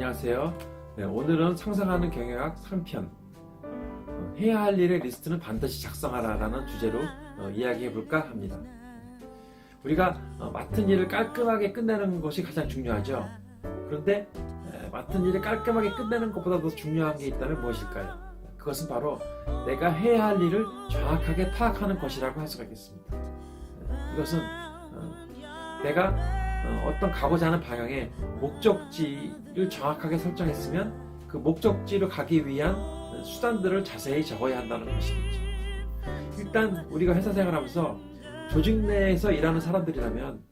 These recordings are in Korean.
안녕하세요. 네, 오늘은 상상하는 경영학 3편 해야 할 일의 리스트는 반드시 작성하라라는 주제로 이야기해 볼까 합니다. 우리가 맡은 일을 깔끔하게 끝내는 것이 가장 중요하죠. 그런데 맡은 일을 깔끔하게 끝내는 것보다 더 중요한 게 있다면 무엇일까요? 그것은 바로 내가 해야 할 일을 정확하게 파악하는 것이라고 할 수가 있겠습니다. 이것은 내가 어떤 가고자 하는 방향의 목적지를 정확하게 설정했으면 그 목적지로 가기 위한 수단들을 자세히 적어야 한다는 것이겠죠. 일단 우리가 회사 생활하면서 조직 내에서 일하는 사람들이라면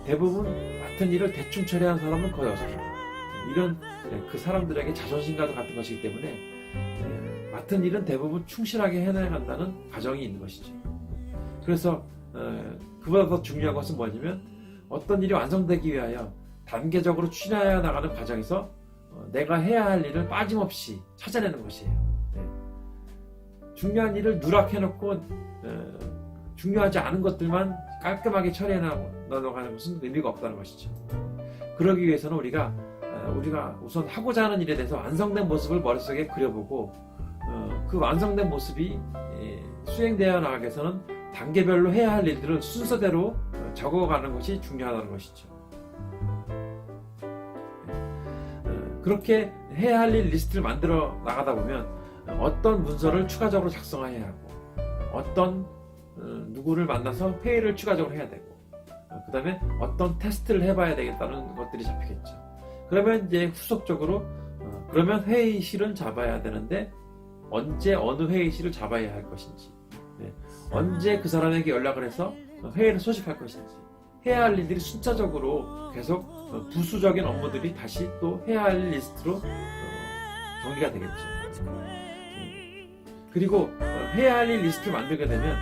대부분 맡은 일을 대충 처리하는 사람은 거의 없습니다. 이런 그 사람들에게 자존심과도 같은 것이기 때문에 맡은 일은 대부분 충실하게 해나간다는 가정이 있는 것이죠. 그래서 그보다 더 중요한 것은 뭐냐면 어떤 일이 완성되기 위하여 단계적으로 추진하여 나가는 과정에서 내가 해야 할 일을 빠짐없이 찾아내는 것이에요. 중요한 일을 누락해놓고 중요하지 않은 것들만 깔끔하게 처리해 나가는 것은 의미가 없다는 것이죠. 그러기 위해서는 우리가 우선 하고자 하는 일에 대해서 완성된 모습을 머릿속에 그려보고 그 완성된 모습이 수행되어 나가기 위해서는 단계별로 해야 할 일들을 순서대로 적어가는 것이 중요하다는 것이죠. 그렇게 해야 할 일 리스트를 만들어 나가다 보면 어떤 문서를 추가적으로 작성해야 하고 어떤 누구를 만나서 회의를 추가적으로 해야 되고 그 다음에 어떤 테스트를 해봐야 되겠다는 것들이 잡히겠죠. 그러면 이제 후속적으로 그러면 회의실은 잡아야 되는데 언제 어느 회의실을 잡아야 할 것인지 언제 그 사람에게 연락을 해서 회의를 소집할 것인지 해야 할 일들이 순차적으로 계속 부수적인 업무들이 다시 또 해야 할 리스트로 정리가 되겠죠. 그리고 해야 할 일 리스트를 만들게 되면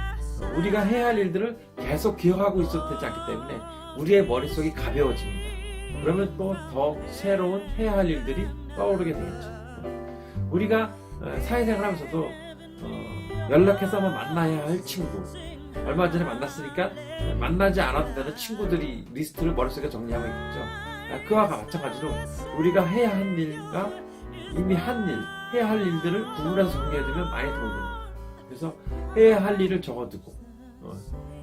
우리가 해야 할 일들을 계속 기억하고 있어도 되지 않기 때문에 우리의 머릿속이 가벼워집니다. 그러면 또 더 새로운 해야 할 일들이 떠오르게 되겠죠. 우리가 사회생활 하면서도 연락해서 한번 만나야 할 친구, 얼마 전에 만났으니까 만나지 않아도 되는 친구들이 리스트를 머릿속에 정리하고 있겠죠. 그와 마찬가지로 우리가 해야 할 일과 이미 한 일, 해야 할 일들을 구분해서 정리해두면 많이 도움이 됩니다. 그래서 해야 할 일을 적어두고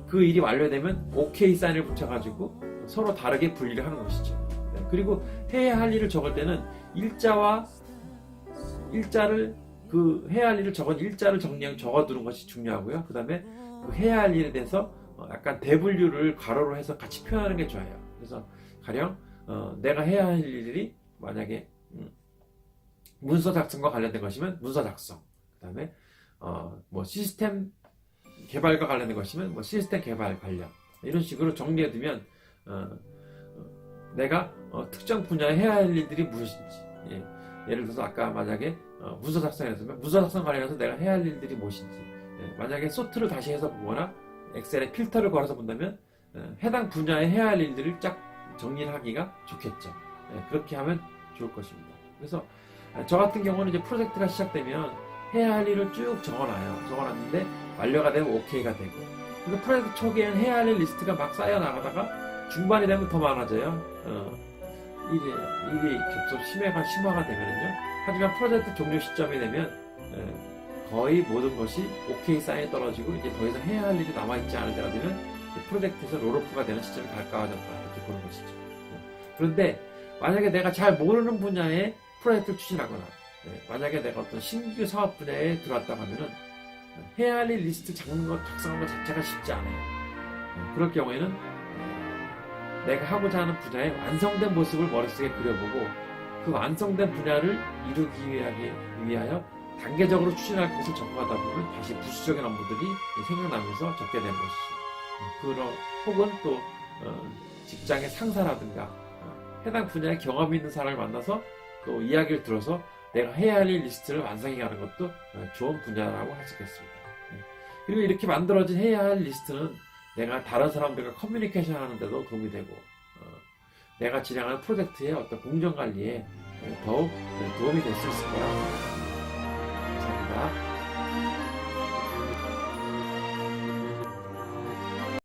그 일이 완료되면 OK 사인을 붙여가지고 서로 다르게 분리를 하는 것이죠. 그리고 해야 할 일을 적을 때는 일자를 그 해야 할 일을 적은 일자를 적어두는 것이 중요하고요. 그 다음에 그 해야 할 일에 대해서 약간 대분류를 괄호로 해서 같이 표현하는 게 좋아요. 그래서 가령 내가 해야 할 일이 만약에 문서 작성과 관련된 것이면 문서 작성, 그 다음에 뭐 시스템 개발과 관련된 것이면 뭐 시스템 개발 관련 이런 식으로 정리해두면 내가 특정 분야에 해야 할 일들이 무엇인지 예를 들어서 아까 만약에 문서 작성했으면 문서 작성 관련해서 내가 해야 할 일들이 무엇인지 만약에 소트를 다시 해서 보거나 엑셀에 필터를 걸어서 본다면 해당 분야에 해야 할 일들을 쫙 정리를 하기가 좋겠죠. 그렇게 하면 좋을 것입니다. 그래서 저 같은 경우는 이제 프로젝트가 시작되면 해야 할 일을 쭉 적어놨는데 완료가 되면 OK가 되고 그리고 프로젝트 초기에는 해야 할 일 리스트가 막 쌓여 나가다가 중반이 되면 더 많아져요. 일이 계속 심화가 되면은요. 하지만 프로젝트 종료 시점이 되면 거의 모든 것이 OK 사인이 떨어지고 이제 더 이상 해야 할 일이 남아있지 않을 때가 되면 프로젝트에서 롤오프가 되는 시점이 가까워졌다 이렇게 보는 것이죠. 그런데 만약에 내가 잘 모르는 분야에 프로젝트를 추진하거나 만약에 내가 어떤 신규 사업 분야에 들어왔다고 하면은 해야 할 일 리스트 작성하는 것 자체가 쉽지 않아요. 그럴 경우에는 내가 하고자 하는 분야의 완성된 모습을 머릿속에 그려보고 그 완성된 분야를 이루기 위하여 단계적으로 추진할 것을 적어가다 보면 다시 부수적인 업무들이 생각나면서 적게 되는 것이죠. 혹은 또 직장의 상사라든가 해당 분야에 경험이 있는 사람을 만나서 또 이야기를 들어서 내가 해야 할 일 리스트를 완성해가는 것도 좋은 분야라고 할 수 있겠습니다. 그리고 이렇게 만들어진 해야 할 리스트는 내가 다른 사람들과 커뮤니케이션 하는데도 도움이 되고 내가 진행하는 프로젝트의 어떤 공정관리에 더욱 도움이 될 수 있을 거라고 생각합니다. 감사합니다.